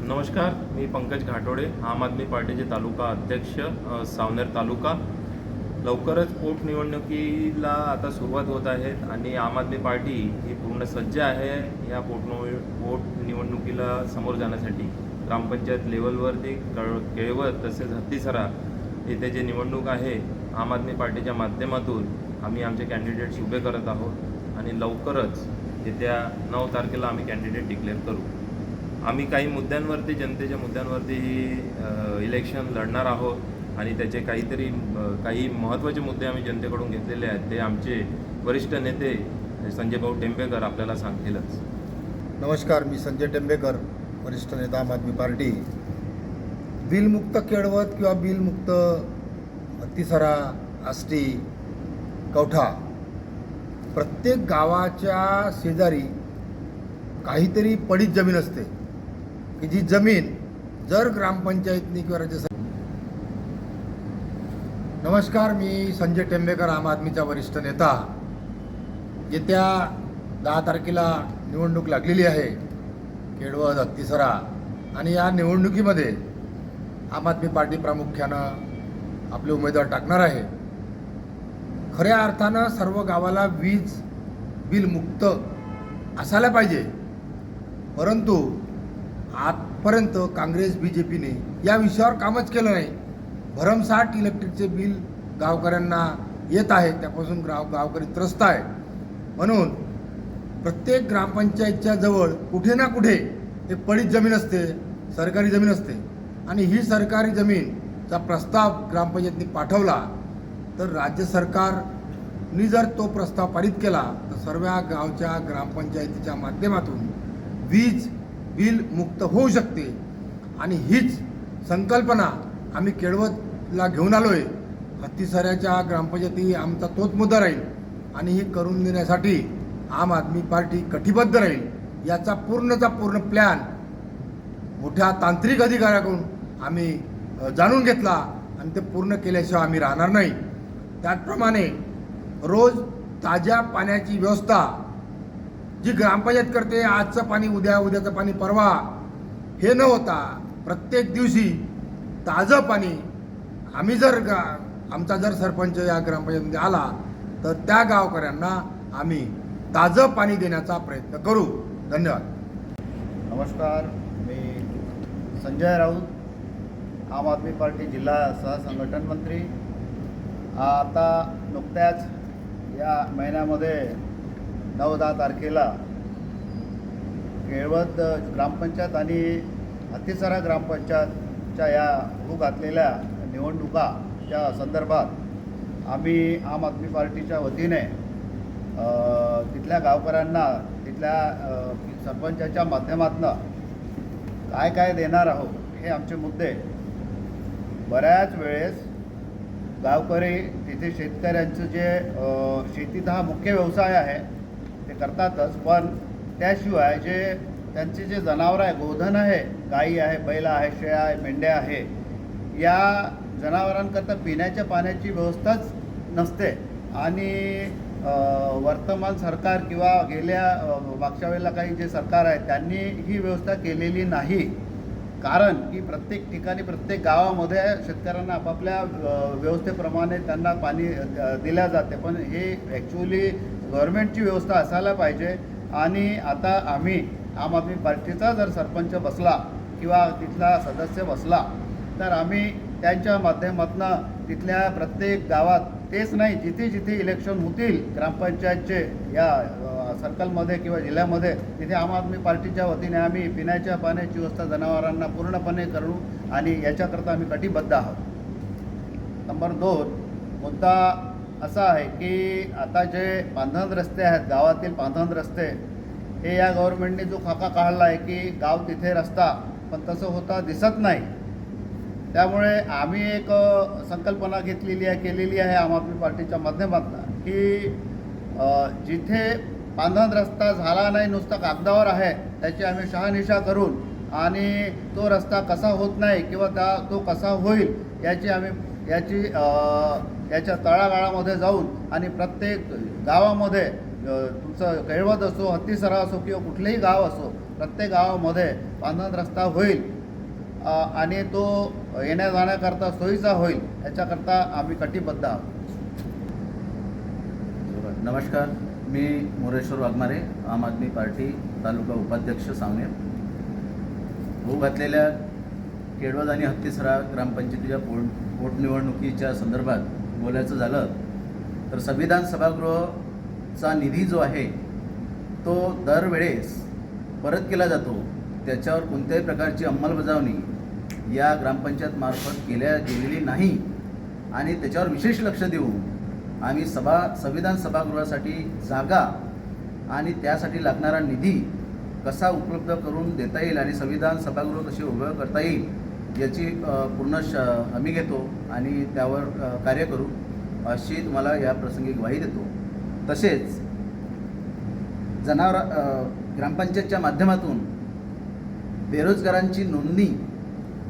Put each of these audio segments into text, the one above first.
नमस्कार, मी पंकज घाटोडे, आम आदमी पार्टीचे तालुका अध्यक्ष सावनेर तालुका. लवकरच पोटनिवडणुकीला आता सुरुवात होत आहे आणि आम आदमी पार्टी ही पूर्ण सज्ज आहे या पोटनिवडणुकीला समोर जाण्यासाठी. ग्रामपंचायत लेवलवरती केळवद तसेच हत्तीसरा येथे जे निवडणूक आहे आम आदमी पार्टीच्या माध्यमातून आम्ही आमचे कॅन्डिडेट्स उभे करत आहोत आणि लवकरच येत्या 9 तारखेला आम्ही कॅन्डिडेट डिक्लेअर करू. आम्ही काही मुद्द्यांवरती, जनतेच्या मुद्द्यांवरती इलेक्शन लढणार आहोत आणि त्याचे काही महत्त्वाचे मुद्दे आम्ही जनतेकडून घेतलेले आहेत. ते आमचे वरिष्ठ नेते संजय भाऊ टेंबेकर आपल्याला सांगतीलच. नमस्कार, मी संजय टेंबेकर, वरिष्ठ नेता आम आदमी पार्टी. बिलमुक्त केळवद किंवा बिलमुक्त हत्तीसरा, आष्टी, कवठा, प्रत्येक गावाच्या शेजारी काहीतरी पडीत जमीन असते की जी जमीन जर ग्रामपंचायतनी किंवा नमस्कार, मी संजय टेंबेकर, आम आदमीचा वरिष्ठ नेता. येत्या 10 तारखेला निवडणूक लागलेली आहे केळवद, हत्तीसरा, आणि या निवडणुकीमध्ये आम आदमी पार्टी प्रामुख्यानं आपले उमेदवार टाकणार आहे. खऱ्या अर्थानं सर्व गावाला वीज बिल मुक्त असायला पाहिजे, परंतु आजपर्यंत काँग्रेस BJPने या विषयावर कामच केलं नाही. भरमसाठ इलेक्ट्रिकचे बिल गावकऱ्यांना येत आहे, त्यापासून गावकरी त्रस्त आहे. म्हणून प्रत्येक ग्रामपंचायतच्या जवळ कुठे ना कुठे एक पडीत जमीन असते, सरकारी जमीन असते, आणि ही सरकारी जमीनचा प्रस्ताव ग्रामपंचायतनी पाठवला तर राज्य सरकारनी जर तो प्रस्ताव पारित केला तर सर्व गावच्या ग्रामपंचायतीच्या माध्यमातून वीज बिल मुक्त होऊ शकते. आणि हीच संकल्पना आम्ही केळवदला घेऊन आलो आहे. हत्तीसऱ्याच्या ग्रामपंचायती आमचा तोच मुद्दा राहील आणि ही करून देण्यासाठी आम आदमी पार्टी कटिबद्ध राहील. याचा पूर्ण प्लॅन मोठ्या तांत्रिक अधिकाऱ्याकडून आम्ही जाणून घेतला आणि ते पूर्ण केल्याशिवाय आम्ही राहणार नाही. त्याचप्रमाणे रोज ताज्या पाण्याची व्यवस्था जी ग्रामपंचायत करते, आजचं पाणी उद्या, उद्याचं पाणी परवा, हे न होता प्रत्येक दिवशी ताजं पाणी आम्ही आमचा जर सरपंच या ग्रामपंचायतीमध्ये आला तर त्या गावकऱ्यांना आम्ही ताजं पाणी देण्याचा प्रयत्न करू. धन्यवाद. नमस्कार, मी संजय राऊत, आम आदमी पार्टी जिल्हा सहसंघटन मंत्री. आता नुकत्याच या महिन्यामध्ये 9-10 तारखेला केळवद ग्रामपंचायत आणि हत्तीसरा ग्रामपंचायतच्या या होऊ घातलेल्या निवडणुकाच्या संदर्भात आम्ही आम आदमी पार्टीच्या वतीने तिथल्या गावकऱ्यांना, तिथल्या सरपंचाच्या माध्यमातून काय देणार आहोत हे आमचे मुद्दे. बऱ्याच वेळेस गावकरी तिथे शेतकऱ्यांचं जे शेतीचा हा मुख्य व्यवसाय आहे ते करतातच, पण त्याशिवाय जे त्यांचे जे जनावरं आहे, गोधन आहे, गाई आहे, बैल आहे, शेळ्या आहे, मेंढ्या आहे, या जनावरांकरता पिण्याच्या पाण्याची व्यवस्थाच नसते. आणि वर्तमान सरकार किंवा मागच्या वेळेला काही जे सरकार आहे त्यांनी ही व्यवस्था केलेली नाही. कारण की प्रत्येक ठिकाणी, प्रत्येक गावामध्ये शेतकऱ्यांना आपापल्या व्यवस्थेप्रमाणे त्यांना पाणी दिल्या जाते, पण हे ॲक्च्युअली गव्हर्नमेंटची व्यवस्था असायला पाहिजे. आणि आता आम्ही आम आदमी पार्टीचा जर सरपंच बसला किंवा तिथला सदस्य बसला तर आम्ही त्यांच्या माध्यमातून तिथल्या प्रत्येक गावात, तेच नाही, जिथे जिथे इलेक्शन होतील ग्रामपंचायतचे या सर्कलमध्ये किंवा जिल्ह्यामध्ये, तिथे आम आदमी पार्टीच्या वतीने आम्ही पिण्याच्या पाण्याची व्यवस्था जनावरांना पूर्णपणे करू आणि याच्याकरता आम्ही कटिबद्ध आहोत. नंबर 2 मुद्दा असा आहे की आता जे पांधन रस्ते आहेत, गावातील पांधन रस्ते, हे या गव्हर्नमेंटने जो खाका काढला आहे की गाव तिथे रस्ता, पण तसं होता दिसत नाही. त्यामुळे आम्ही एक संकल्पना केलेली आहे आम आदमी पार्टीच्या माध्यमातून की जिथे पांधन रस्ता झाला नाही, नुसता कागदावर आहे, त्याची आम्ही शहानिशा करून आणि तो रस्ता कसा होत नाही किंवा तो कसा होईल याच्या तळागाळामध्ये जाऊन आणि प्रत्येक गावामध्ये तुमचं केळवद असो, हत्तीसरा असो किंवा कुठलेही गाव असो, प्रत्येक गावामध्ये पांढरा रस्ता होईल आणि तो येण्या जाण्याकरता सोयीचा होईल याच्याकरता आम्ही कटिबद्ध आहोत. नमस्कार, मी मोरेश्वर वाघमारे, आम आदमी पार्टी तालुका उपाध्यक्ष सावनेर. होऊ घातलेल्या केळवद आणि हत्तीसरा ग्रामपंचायतीच्या पोटनिवडणुकीच्या संदर्भात बोलायचं झालं तर संविधान सभागृहाचा निधी जो आहे तो दरवेळेस परत केला जातो. त्याच्यावर कोणत्याही प्रकारची अंमलबजावणी या ग्रामपंचायतमार्फत केल्या गेलेली नाही आणि त्याच्यावर विशेष लक्ष देऊन आम्ही संविधान सभागृहासाठी जागा आणि त्यासाठी लागणारा निधी कसा उपलब्ध करून देता येईल आणि संविधान सभागृह कसे उभं करता येईल याची पूर्ण हमी घेतो आणि त्यावर कार्य करू अशी तुम्हाला या प्रसंगी ग्वाही देतो. तसेच ग्रामपंचायतच्या माध्यमातून बेरोजगारांची नोंदणी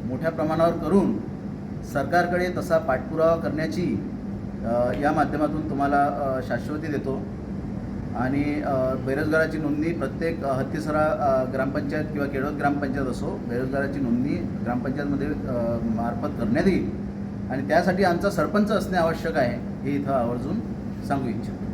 मोठ्या प्रमाणावर करून सरकारकडे तसा पाठपुरावा करण्याची या माध्यमातून तुम्हाला शाश्वती देतो आणि बेरोजगाराची नोंदणी प्रत्येक हत्तीसरा ग्रामपंचायत किंवा केळवद ग्रामपंचायत असो, बेरोजगाराची नोंदणी ग्रामपंचायतमध्ये मार्फत करण्यात येईल आणि त्यासाठी आमचा सरपंच असणे आवश्यक आहे हे इथं आवर्जून सांगू इच्छितो.